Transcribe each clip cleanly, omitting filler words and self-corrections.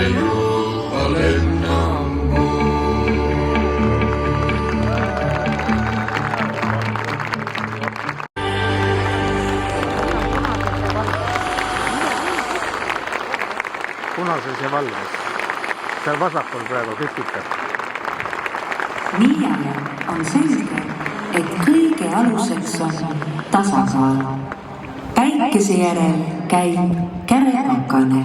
juba lennammu. Punases ja valges. Seal vasakul praegu küstitab. Niiale on selge, et kõige aluseks on tasakaal. Päikese järel käib kärepakane.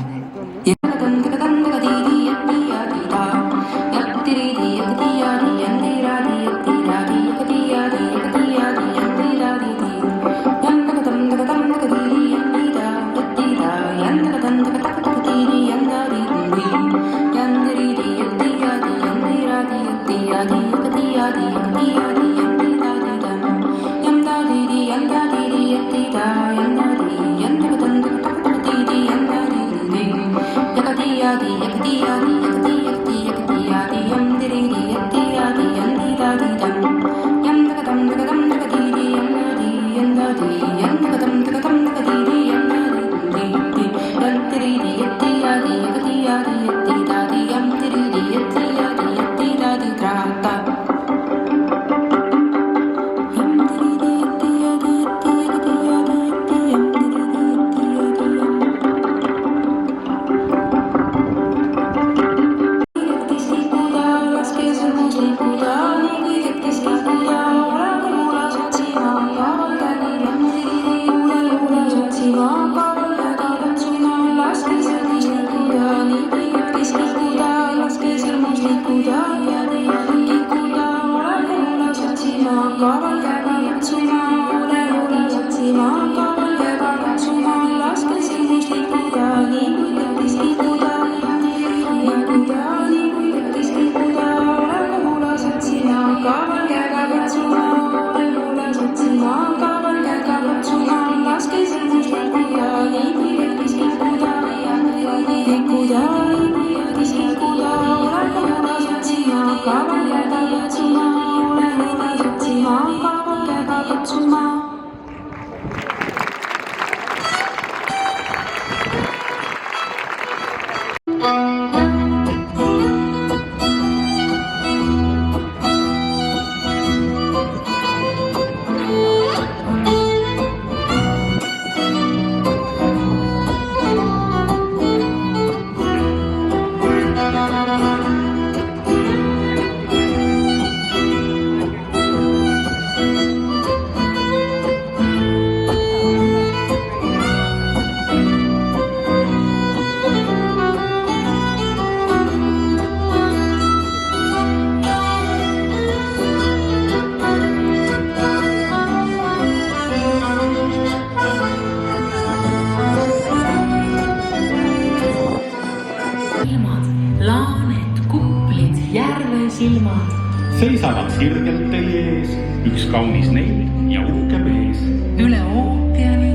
Seisavad sirgelt teie ees üks kaunis neil ja uhke mees. Üle ookeani,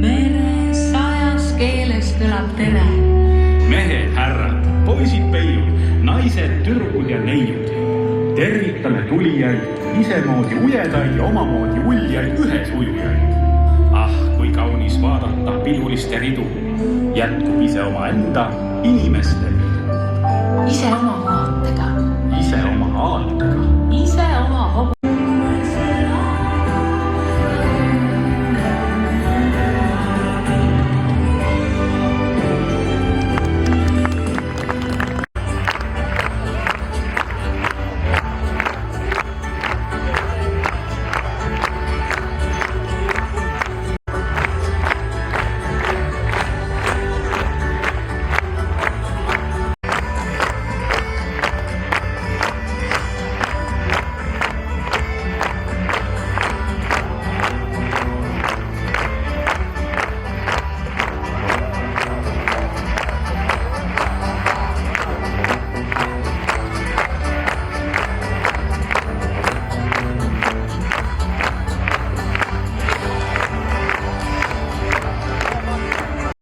mere, sajas keeles kõlab tere. Mehed, härrad, poisid, peiud, naised, tüdrukud ja neiud. Tervitame tulijaid, isemoodi ujedaid ja omamoodi uljaid ühes ujujaid. Ah, kui kaunis vaadata piduliste ridu. Jätkub ise oma enda inimeste ridu. Ise oma vaatega. Ise oma haaldega.